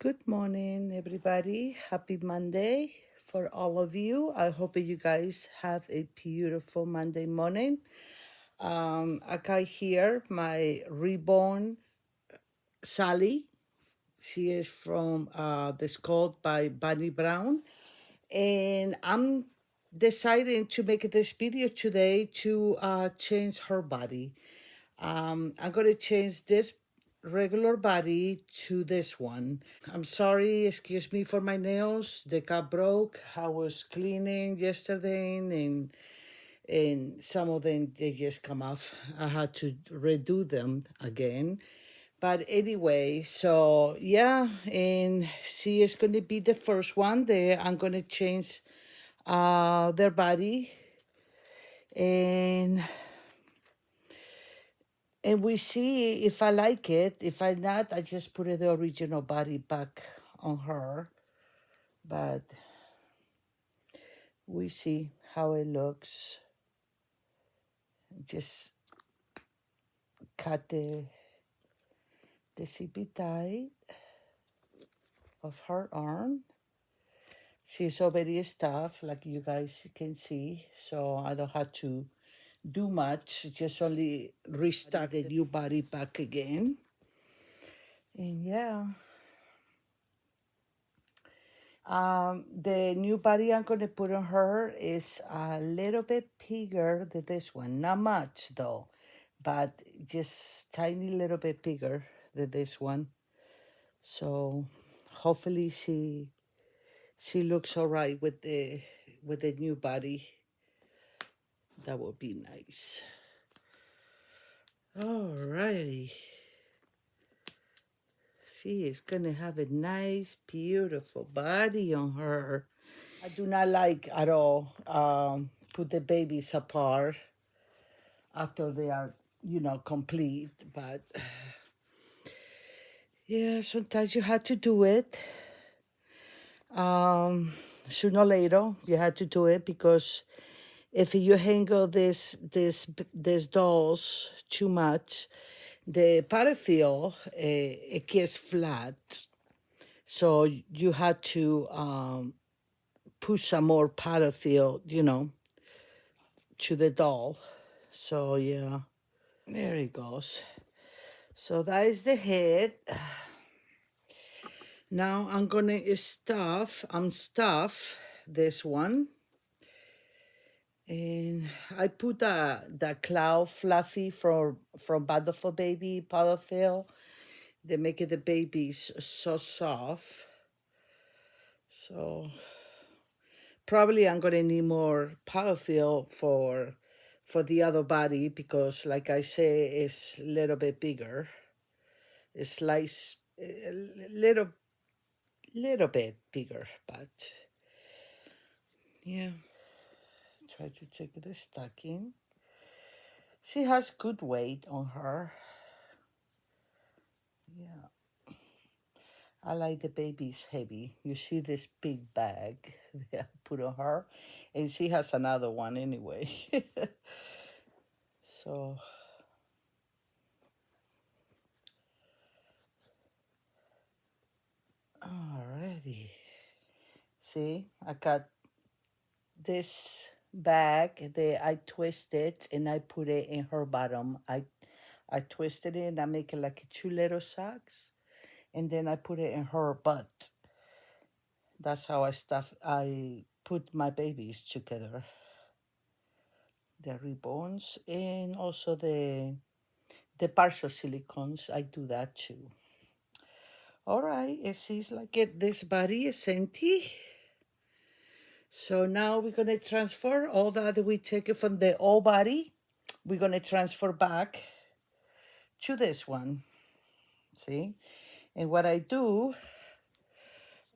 Good morning, everybody. Happy Monday for all of you. I hope you guys have a beautiful Monday morning. I got here my Reborn Sally. She is from the Skull by Bunny Brown. And I'm deciding to make this video today to change her body. I'm going to change this regular body to this one. I'm sorry, excuse me for my nails. They got broke. I was cleaning yesterday and some of them they just come off. I had to redo them again. But anyway, so yeah, and she is going to be the first one. I'm going to change their body and we see if I like it. If I not, I just put the original body back on her. But we see how it looks. Just cut the zippy tie of her arm. She's already stuffed, like you guys can see, so I don't have to do much. Just only restart the new body back again. And yeah, the new body I'm gonna put on her is a little bit bigger than this one. Not much though, but just tiny little bit bigger than this one. So hopefully she looks all right with the new body. That would be nice. Alrighty. She is gonna have a nice, beautiful body on her. I do not like at all put the babies apart after they are, complete. But yeah, sometimes you have to do it. Sooner or later, you have to do it because if you handle this dolls too much, the battlefield it gets flat. So you have to put some more battlefield, to the doll. So yeah, there it goes. So that is the head. Now I'm gonna stuff this one. And I put the cloud fluffy from Battle for Baby Battlefield. They make it the babies so soft. So probably I'm gonna need more Battlefield for the other body because, like I say, it's a little bit bigger. It's like a little bit bigger, but yeah. Try to take the stocking. She has good weight on her. Yeah. I like the baby's heavy. You see this big bag that I put on her, and she has another one anyway. So, alrighty. See, I got this bag that I twisted and I put it in her bottom. I twisted it and I make it like two little socks, and then I put it in her butt. That's how I put my babies together. The reborns and also the partial silicones. I do that too. All right, it seems like this body is empty. So now we're gonna transfer all that we take it from the old body. We're gonna transfer back to this one. See? And what I do,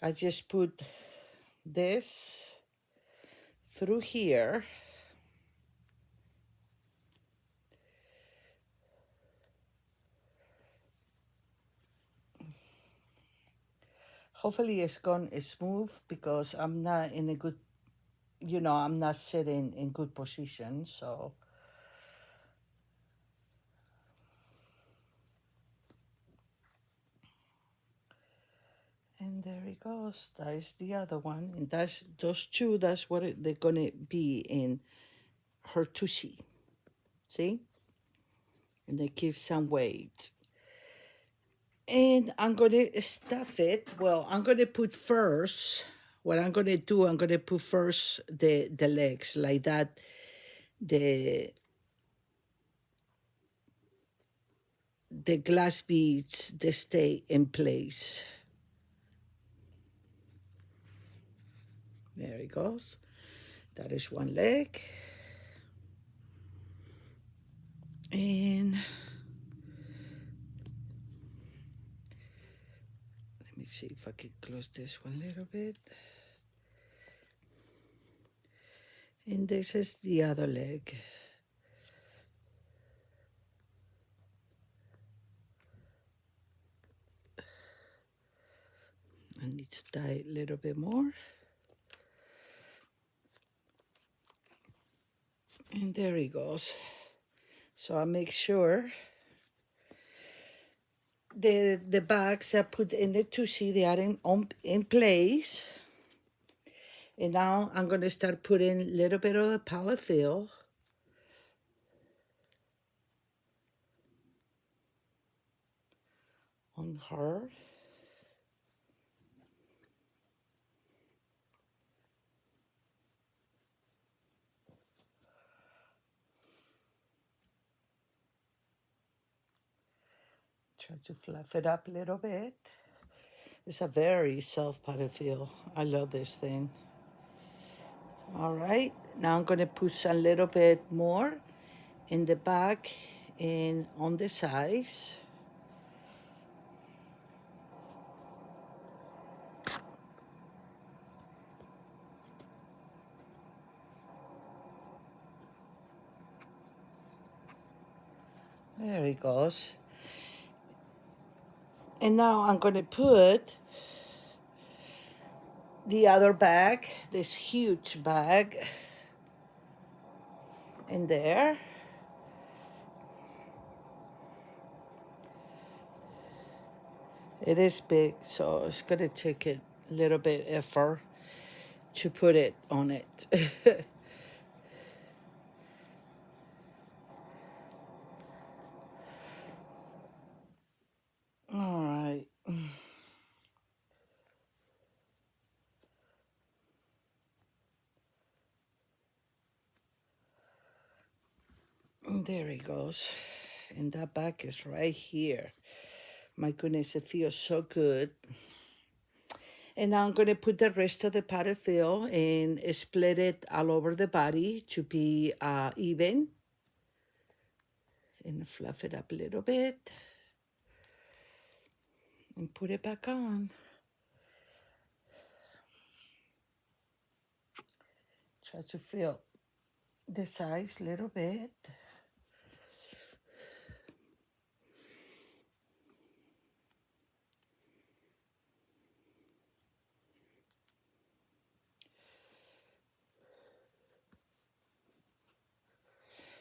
I just put this through here. Hopefully it's gone smooth because I'm not in a good, I'm not sitting in good position. So, There he goes. That is the other one. And that's those two, that's what they're gonna be in her tushy. See? And they give some weight. And I'm gonna stuff it. Well, I'm gonna put first. What I'm gonna do, I'm gonna put first the legs like that. The glass beads, they stay in place. There it goes. That is one leg. And let me see if I can close this one a little bit. And this is the other leg. I need to tie a little bit more. And there he goes. So I make sure the bags I put in the tushy, they are in place. And now I'm going to start putting a little bit of the polyfill on her. Try to fluff it up a little bit. It's a very soft polyfill. I love this thing. All right, now I'm gonna push a little bit more in the back and on the sides. There it goes. And now I'm gonna put the other bag, this huge bag, in there. It is big, so it's gonna take a little bit effort to put it on it. All right. There he goes. And that back is right here. My goodness, it feels so good. And now I'm going to put the rest of the powder fill and split it all over the body to be even. And fluff it up a little bit. And put it back on. Try to fill the size a little bit.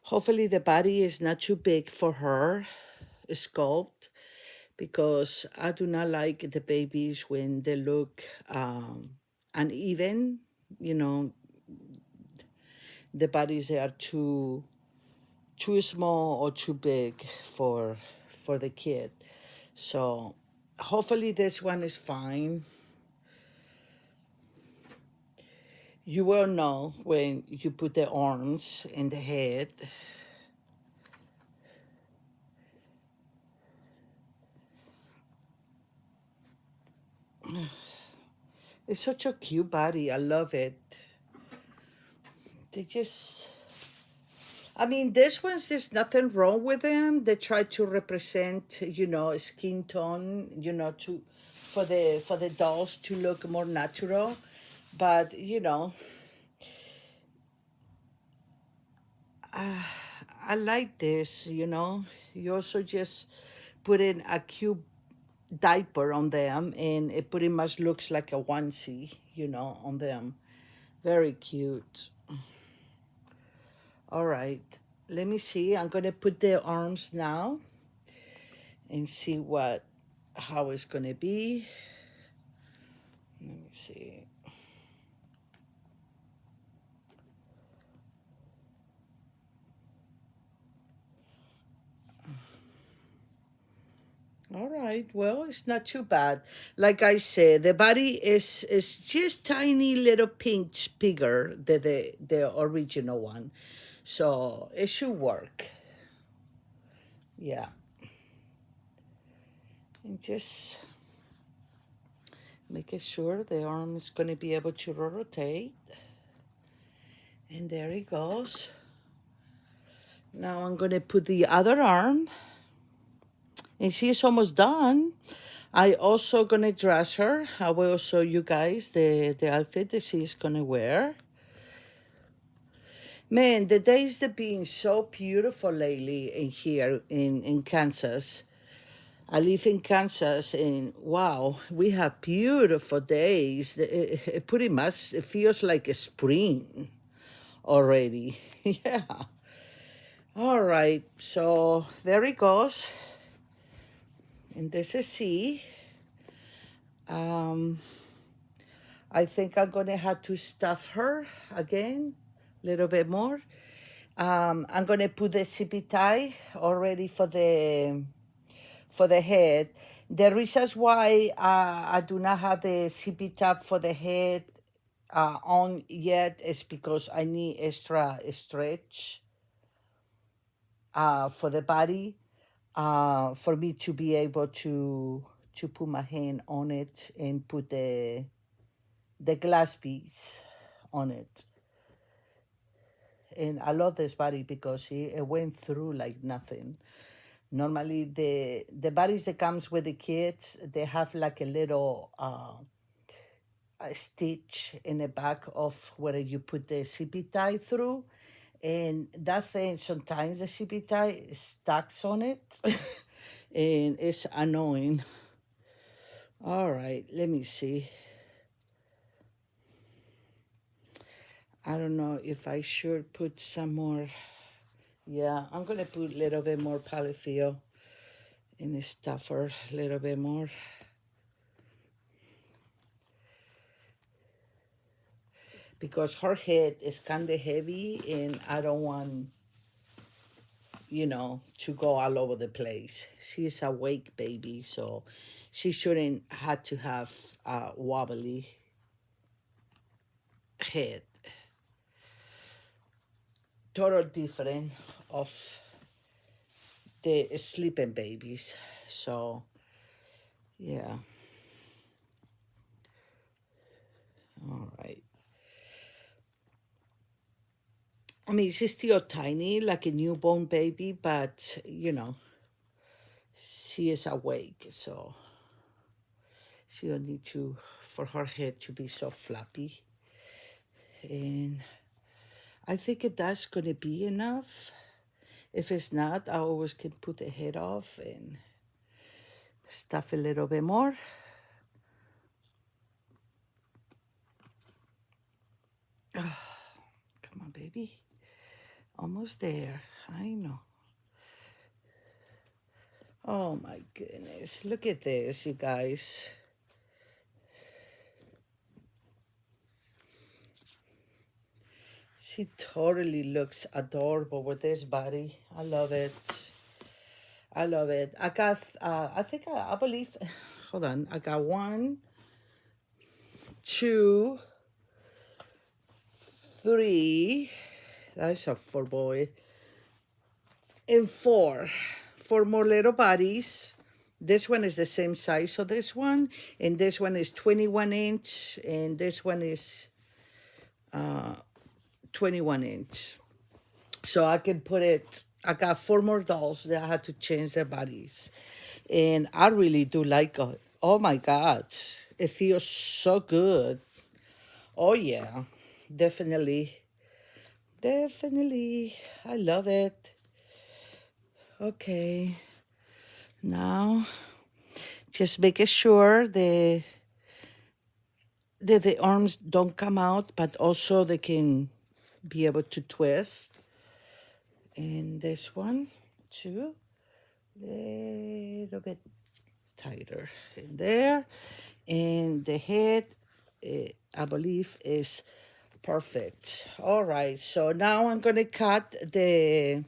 Hopefully the body is not too big for her sculpt, because I do not like the babies when they look uneven. You know, the bodies, they are too small or too big for the kid. So hopefully this one is fine. You will know when you put the arms in the head. It's such a cute body. I love it. They just, I mean, this one's, there's nothing wrong with them. They try to represent, you know, skin tone, you know, to for the dolls to look more natural. But you know, I like this. You know, you also just put in a cute diaper on them, and it pretty much looks like a onesie, you know, on them. Very cute. All right, let me see. I'm gonna put the arms now and see how it's gonna be. See. All right. Well, it's not too bad. Like I said, the body is just tiny little pinch bigger than the original one, so it should work. Yeah, and just making sure the arm is going to be able to rotate, and there it goes. Now I'm going to put the other arm, and she's almost done. I also gonna dress her. I will show you guys the outfit that she's gonna wear. Man, the days have been so beautiful lately in here in Kansas. I live in Kansas, and wow, we have beautiful days. It pretty much it feels like a spring already. Yeah. All right, so there it goes. And this is C. I think I'm gonna have to stuff her again, a little bit more. I'm gonna put the zippy tie already for the head. The reasons why I do not have the zippy top for the head on yet is because I need extra stretch for the body for me to be able to put my hand on it and put the glass piece on it. And I love this body because it went through like nothing. Normally, the bodies that comes with the kids, they have like a little a stitch in the back of where you put the CP tie through, and that thing sometimes the CP tie stacks on it, and it's annoying. All right, let me see. I don't know if I should put some more. Yeah, I'm gonna put a little bit more polyfill in the stuffer, a little bit more. Because her head is kind of heavy and I don't want, to go all over the place. She's awake baby, so she shouldn't have to have a wobbly head. Total different of the sleeping babies. So, yeah. All right. I mean, she's still tiny, like a newborn baby, but, she is awake, so she don't need to, for her head to be so flappy. And I think that's going to be enough. If it's not, I always can put the head off and stuff a little bit more. Come on, baby. Almost there. I know. Oh my goodness. Look at this, you guys. She totally looks adorable with this body. I love it. I love it. I got, I think, I believe, hold on. I got 1, 2, 3. That's a 4 boy. And 4. 4 more little bodies. This one is the same size of this one. And this one is 21 inch. And this one is 21 inch. So I can put it, I got 4 more dolls that I had to change their bodies. And I really do like it. Oh my God. It feels so good. Oh yeah. Definitely. Definitely. I love it. Okay. Now, just making sure the arms don't come out, but also they can be able to twist. And this one, too, little bit tighter in there. And the head, I believe is perfect. All right, so now I'm gonna cut the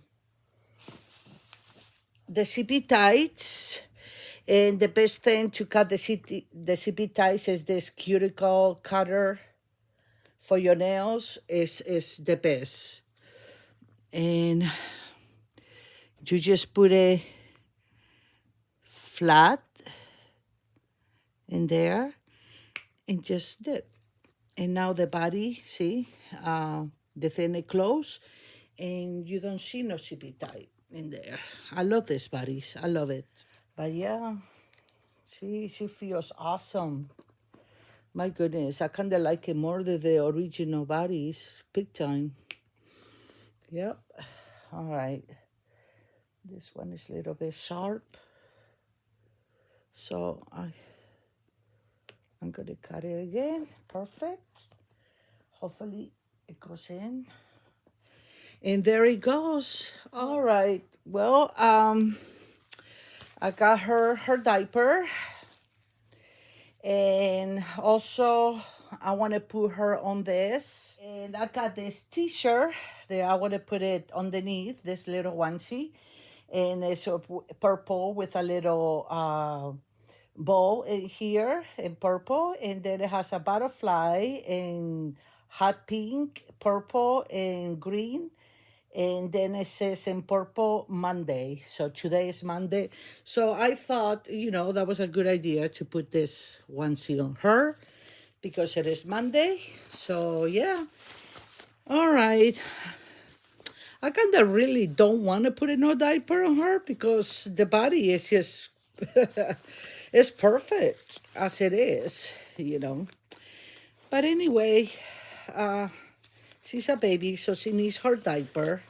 CP ties. And the best thing to cut the CP ties is this cuticle cutter for your nails is the best. And you just put it flat in there and just dip. And now the body, see, the thing is closed and you don't see no CP tie in there. I love this bodies. I love it. But yeah, she feels awesome. My goodness, I kind of like it more than the original bodies. Big time. Yep. All right. This one is a little bit sharp. So I'm going to cut it again. Perfect. Hopefully it goes in. And there it goes. All right. Well, I got her diaper. And also, I want to put her on this. And I got this t-shirt that I want to put it underneath, this little onesie. And it's purple with a little bow in here in purple. And then it has a butterfly in hot pink, purple, and green. And then it says in purple Monday. So today is Monday. So I thought, that was a good idea to put this onesie on her because it is Monday. So yeah. All right. I kind of really don't want to put a no diaper on her because the body is just it's perfect as it is. But anyway, she's a baby, so she needs her diaper.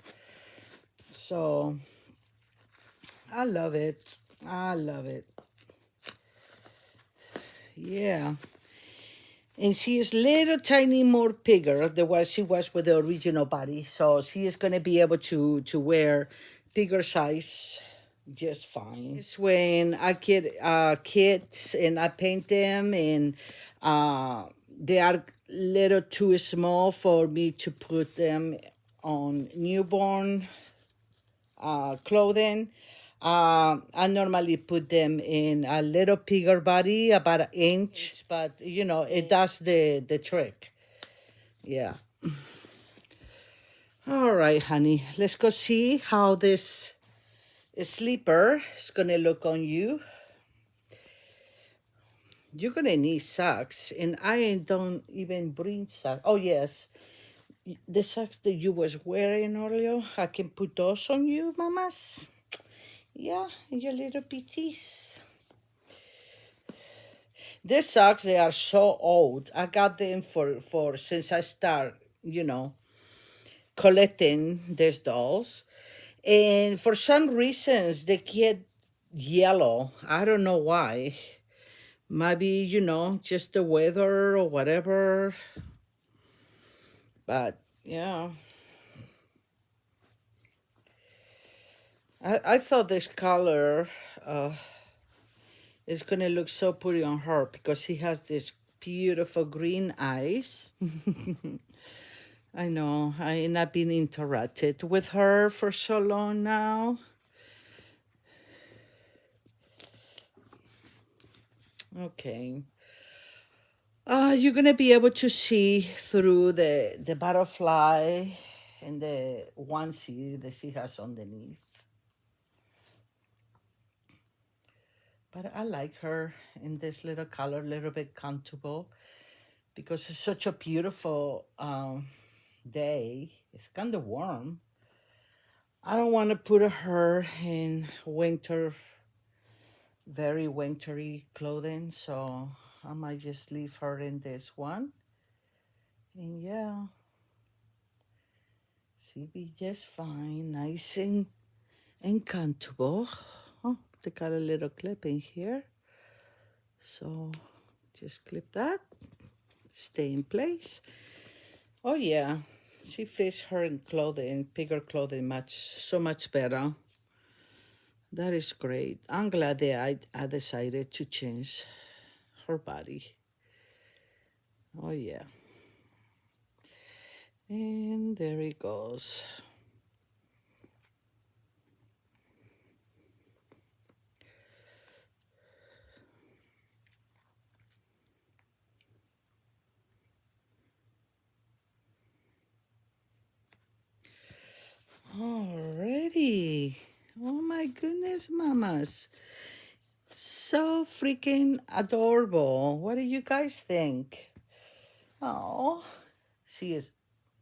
So I love it. I love it. Yeah. And she is little tiny more bigger than what she was with the original body. So she is going to be able to wear bigger size just fine. It's when I get kids and I paint them and they are little too small for me to put them on newborn clothing. I normally put them in a little bigger body, about an inch, but it does the trick. Yeah. All right, honey. Let's go see how this sleeper is gonna look on you. You're gonna need socks, and I don't even bring socks. Oh yes, the socks that you was wearing earlier, I can put those on you, mamas. Yeah, your little pitties. These socks, they are so old. I got them for since I start, collecting these dolls. And for some reasons, they get yellow. I don't know why. Maybe, just the weather or whatever. But, yeah. I thought this color is going to look so pretty on her because she has this beautiful green eyes. I know, I not been interacted with her for so long now. Okay. You're gonna be able to see through the butterfly and the onesie that she has underneath. But I like her in this little color, a little bit comfortable because it's such a beautiful day. It's kind of warm. I don't want to put her in winter, very wintry clothing, so I might just leave her in this one. And yeah, she'll be just fine, nice and comfortable. Oh, they got a little clip in here. So just clip that, stay in place. Oh yeah, she fits her in clothing, bigger clothing so much better. That is great. I'm glad that I decided to change her body. Oh, yeah. And there he goes. Alrighty. Oh my goodness, mamas. So freaking adorable. What do you guys think? Oh, she is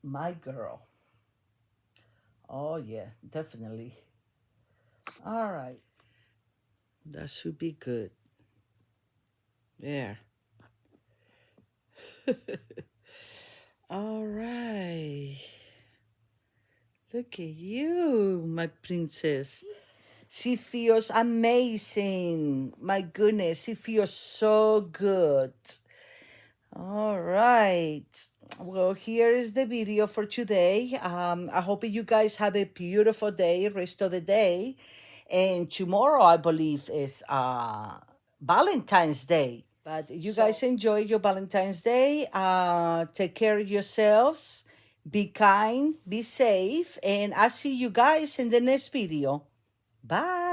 my girl. Oh, yeah, definitely. All right. That should be good. There. All right. Look at you, my princess. She feels amazing. My goodness, she feels so good. All right. Well, here is the video for today. I hope you guys have a beautiful day, rest of the day. And tomorrow, I believe, is Valentine's Day. But you guys enjoy your Valentine's Day. Take care of yourselves. Be kind, be safe. And I'll see you guys in the next video. Bye.